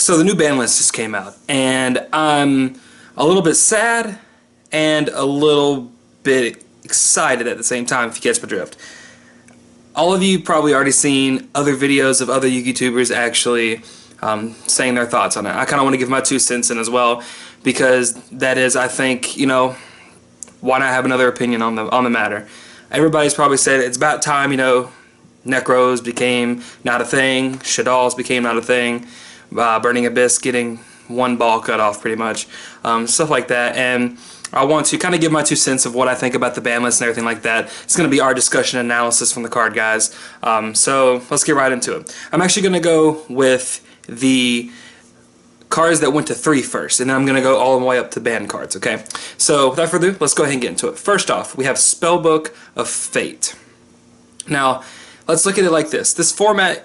So the new Banlist just came out, and I'm a little bit sad and a little bit excited at the same time, if you catch my drift. All of you probably already seen other videos of other YouTubers actually saying their thoughts on it. I kind of want to give my 2 cents in as well, because that is, I think, you know, why not have another opinion on the matter? Everybody's probably said it's about time, you know, Necros became not a thing, Shaddolls became not a thing, Burning Abyss getting 1 ball cut off pretty much, stuff like that. And I want to kind of give my 2 cents of what I think about the ban list and everything like that. It's going to be our discussion analysis from the card guys. So let's get right into it. I'm actually going to go with the cards that went to 3 first, and then I'm going to go all the way up to banned cards, okay? So without further ado, let's go ahead and get into it. First off, we have Spellbook of Fate. Now, let's look at it like this. This format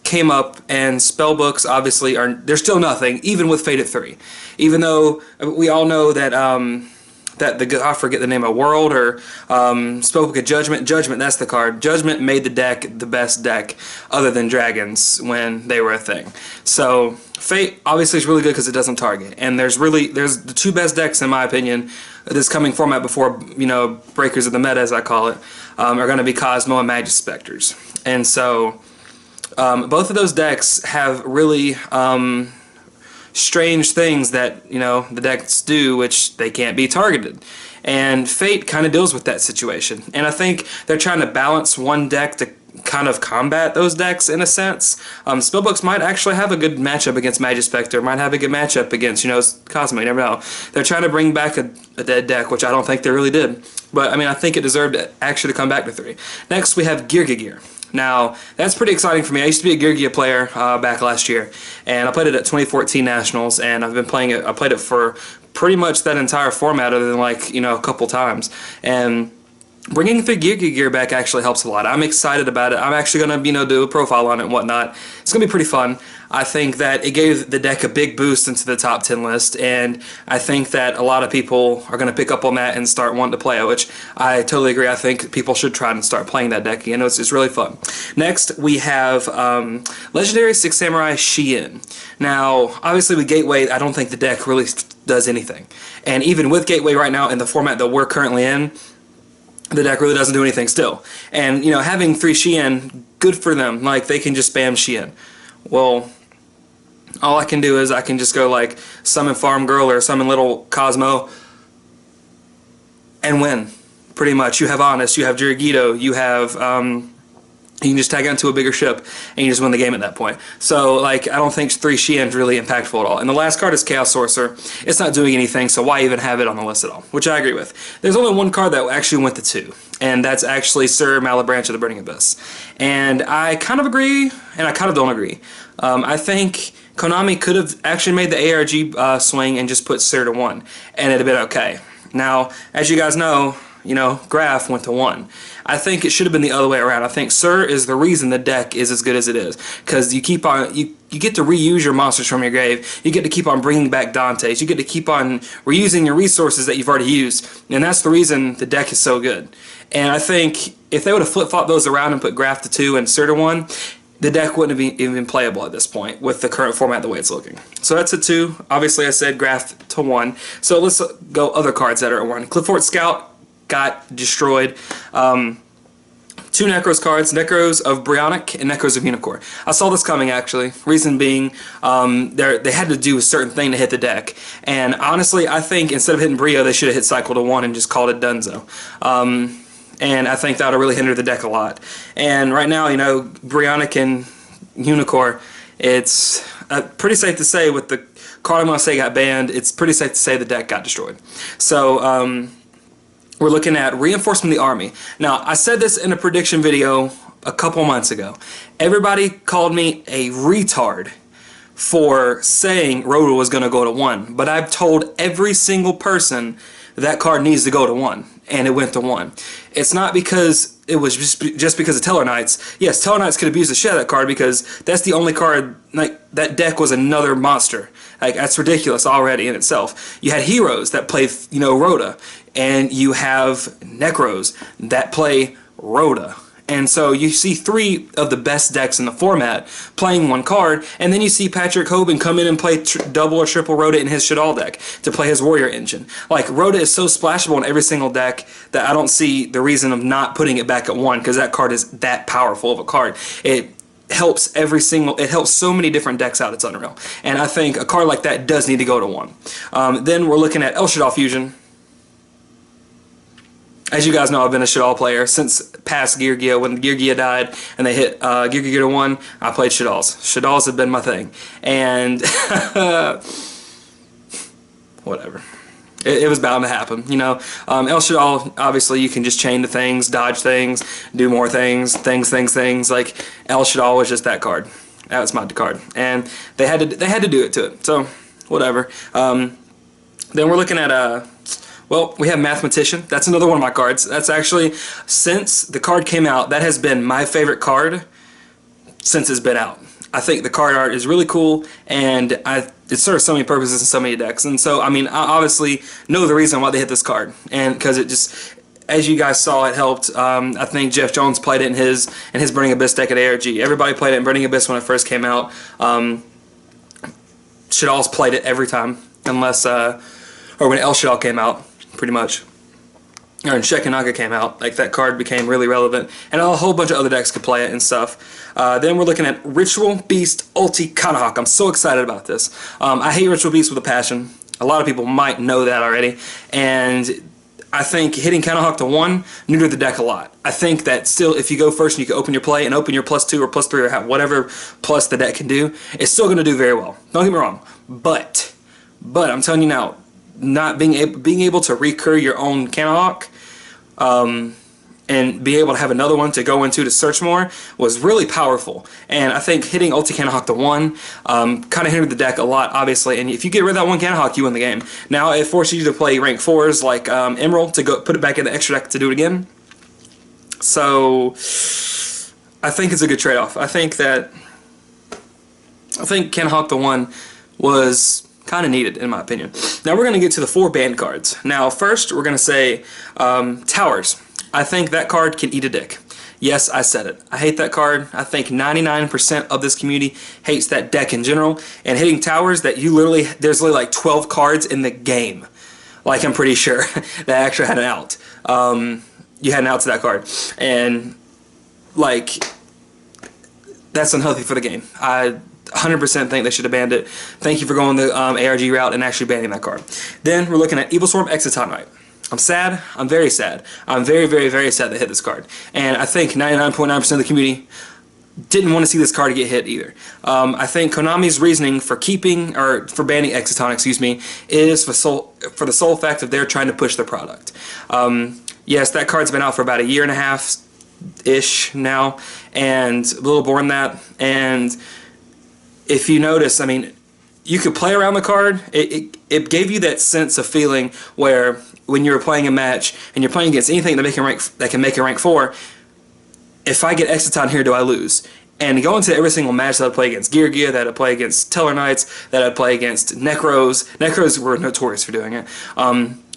came up, and spellbooks obviously they're still nothing, even with Fate at 3. Even though we all know that I forget the name of World or Spellbook of Judgment. Judgment, that's the card. Judgment made the deck the best deck other than Dragons when they were a thing. So Fate obviously is really good because it doesn't target, and there's the 2 best decks in my opinion this coming format before, you know, breakers of the meta, as I call it, are going to be Cosmo and Magic Specters. And so both of those decks have really strange things that, you know, the decks do, which they can't be targeted. And Fate kind of deals with that situation. And I think they're trying to balance one deck to kind of combat those decks in a sense. Spellbooks might actually have a good matchup against Magic Spectre, might have a good matchup against, you know, Cosmo, you never know. They're trying to bring back a dead deck, which I don't think they really did. But, I mean, I think it deserved actually to come back to 3. Next, we have Gear. Now, that's pretty exciting for me. I used to be a Gear player back last year, and I played it at 2014 Nationals, and I've been playing it. I played it for pretty much that entire format, other than, like, you know, a couple times. And bringing the Gear back actually helps a lot. I'm excited about it. I'm actually going to, you know, do a profile on it and whatnot. It's going to be pretty fun. I think that it gave the deck a big boost into the top 10 list, and I think that a lot of people are going to pick up on that and start wanting to play it, which I totally agree. I think people should try and start playing that deck again. It's really fun. Next, we have Legendary Six Samurai Shien. Now, obviously with Gateway, I don't think the deck really does anything. And even with Gateway right now in the format that we're currently in, the deck really doesn't do anything still. And, you know, having 3 Shien, good for them. Like, they can just spam Shien. Well, all I can do is I can just go, like, summon Farm Girl or summon Little Cosmo and win, pretty much. You have Honest, you have Jirigito, you have, you can just tag onto a bigger ship and you just win the game at that point. So, like, I don't think 3 Shien's really impactful at all. And the last card is Chaos Sorcerer. It's not doing anything, so why even have it on the list at all? Which I agree with. There's only one card that actually went to 2, and that's actually Sir Malebranche of the Burning Abyss. And I kind of agree, and I kind of don't agree. I think Konami could have actually made the ARG swing and just put Sir to 1, and it'd have been okay. Now, as you guys know, Graph went to 1. I think it should have been the other way around. I think Sir is the reason the deck is as good as it is, because you keep on you get to reuse your monsters from your grave. You get to keep on bringing back Dantes. You get to keep on reusing your resources that you've already used, and that's the reason the deck is so good. And I think if they would have flip-flopped those around and put Graph to 2 and Sir to 1, the deck wouldn't have even been playable at this point with the current format the way it's looking. So that's a 2. Obviously, I said Graph to 1. So let's go other cards that are at 1. Clifford Scout got destroyed. 2 Necros cards, Necros of Brionic and Necros of Unicorn. I saw this coming, actually. Reason being, they had to do a certain thing to hit the deck. And honestly, I think instead of hitting Brio, they should have hit Cycle to 1 and just called it Dunzo. And I think that would have really hindered the deck a lot. And right now, you know, Brionic and Unicorn, it's pretty safe to say with the card I'm going to say got banned, it's pretty safe to say the deck got destroyed. So, we're looking at Reinforcement of the Army. Now, I said this in a prediction video a couple months ago. Everybody called me a retard for saying Rhoda was going to go to 1, but I've told every single person that card needs to go to 1, and it went to 1. It's not because it was just because of Teller Knights. Yes, Teller Knights could abuse the shit out of that card because that's the only card, like, that deck was another monster. Like, that's ridiculous already in itself. You had heroes that play, you know, Rhoda, and you have Necros that play Rhoda. And so you see 3 of the best decks in the format playing one card, and then you see Patrick Hoban come in and play double or triple Rhoda in his Shadal deck to play his Warrior Engine. Like, Rhoda is so splashable in every single deck that I don't see the reason of not putting it back at 1, because that card is that powerful of a card. It helps it helps so many different decks out, it's unreal. And I think a card like that does need to go to 1. Then we're looking at El Shadal Fusion. As you guys know, I've been a Shadal player since past Gear Gear. When Gear Gear died and they hit Gear Gear to 1, I played Shadals. Shadals have been my thing. And whatever. It was bound to happen, you know. El Shadal, obviously, you can just chain to things, dodge things, do more things. Like, El Shadal was just that card. That was my card, and they had to do it to it. So, whatever. Then we're looking at well, we have Mathematician. That's another one of my cards. That's actually, since the card came out, that has been my favorite card since it's been out. I think the card art is really cool, and it serves so many purposes in so many decks. And so, I mean, I obviously know the reason why they hit this card, and because it just, as you guys saw, it helped. I think Jeff Jones played it in his Burning Abyss deck at ARG. Everybody played it in Burning Abyss when it first came out. Shadal's played it every time, unless or when El Shadal came out, pretty much. Or when Shekinaga came out, like, that card became really relevant, and a whole bunch of other decks could play it and stuff. Then we're looking at Ritual Beast Ulti Kanahawk. I'm so excited about this. I hate Ritual Beast with a passion. A lot of people might know that already, and I think hitting Kanahawk to 1 neutered the deck a lot. I think that still, if you go first and you can open your play and open your +2 or +3 or whatever plus the deck can do, it's still going to do very well. Don't get me wrong, but I'm telling you now, not being able to recur your own Kanahawk, and be able to have another one to go into to search more was really powerful. And I think hitting Ulti Kanahawk to 1 kind of hindered the deck a lot, obviously. And if you get rid of that one Kanahawk, you win the game. Now it forces you to play rank 4s like Emerald to go put it back in the extra deck to do it again. So I think it's a good trade-off. I think Kanahawk to 1 was kind of needed, in my opinion. Now we're going to get to the 4 banned cards. Now first we're going to say Towers. I think that card can eat a dick. Yes, I said it. I hate that card. I think 99% of this community hates that deck in general. And hitting Towers, that there's literally like 12 cards in the game. Like, I'm pretty sure that actually had an out. You had an out to that card. And, like, that's unhealthy for the game. I 100% think they should have banned it. Thank you for going the ARG route and actually banning that card. Then we're looking at Evil Swarm Excitonite. I'm sad. I'm very sad. I'm very, very, very sad they hit this card. And I think 99.9% of the community didn't want to see this card get hit either. I think Konami's reasoning for banning Exciton, is for the sole fact of they're trying to push their product. Yes, that card's been out for about a year and a half-ish now, and a little more than that. And if you notice, I mean, you could play around the card. It gave you that sense of feeling where when you're playing a match and you're playing against anything that can make a rank 4, if I get Exciton here, do I lose? And go into every single match that I'd play against Gear Gear, that I'd play against Teller Knights, that I'd play against Necros. Necros were notorious for doing it.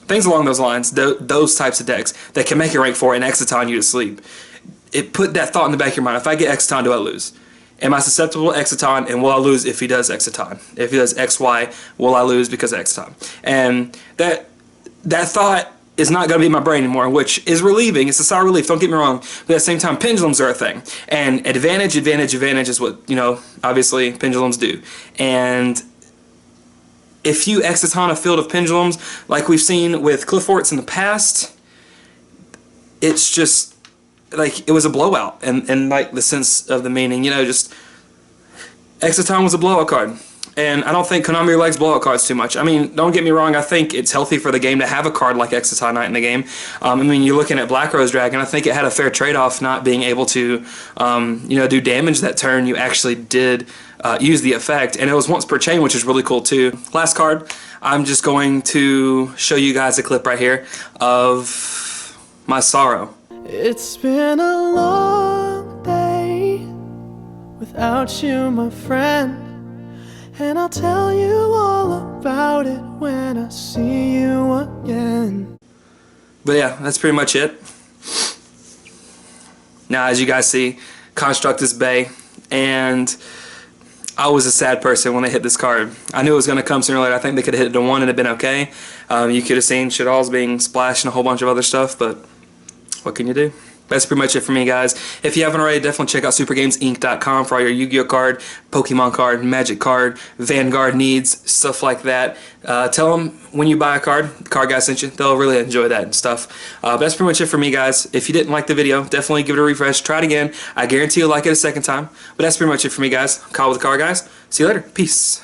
Things along those lines, those types of decks that can make a rank 4 and Exciton you to sleep. It put that thought in the back of your mind. If I get Exciton, do I lose? Am I susceptible to Exciton, and will I lose if he does Exciton? If he does XY, will I lose because of Exciton? And that thought is not going to be in my brain anymore, which is relieving. It's a sour relief, don't get me wrong. But at the same time, pendulums are a thing. And advantage is what, obviously pendulums do. And if you Exciton a field of pendulums, like we've seen with Cliff Forts in the past, it's just, like, it was a blowout. And like, the sense of the meaning, just, Exciton was a blowout card. And I don't think Konami likes blowout cards too much. I mean, don't get me wrong, I think it's healthy for the game to have a card like Excitonite in the game. I mean, you're looking at Black Rose Dragon, I think it had a fair trade-off not being able to, do damage that turn. You actually did use the effect, and it was once per chain, which is really cool too. Last card, I'm just going to show you guys a clip right here of my sorrow. It's been a long day without you, my friend. And I'll tell you all about it when I see you again. But yeah, that's pretty much it. Now, as you guys see, Construct is Bay, and I was a sad person when they hit this card. I knew it was going to come sooner or later. I think they could have hit it to 1 and it'd been okay. You could have seen Shadal's being splashed and a whole bunch of other stuff, but what can you do? That's pretty much it for me, guys. If you haven't already, definitely check out supergamesinc.com for all your Yu-Gi-Oh card, Pokemon card, Magic card, Vanguard needs, stuff like that. Tell them when you buy a card, the card guy sent you. They'll really enjoy that and stuff. That's pretty much it for me, guys. If you didn't like the video, definitely give it a refresh. Try it again. I guarantee you'll like it a second time. But that's pretty much it for me, guys. Kyle with the Card Guys. See you later. Peace.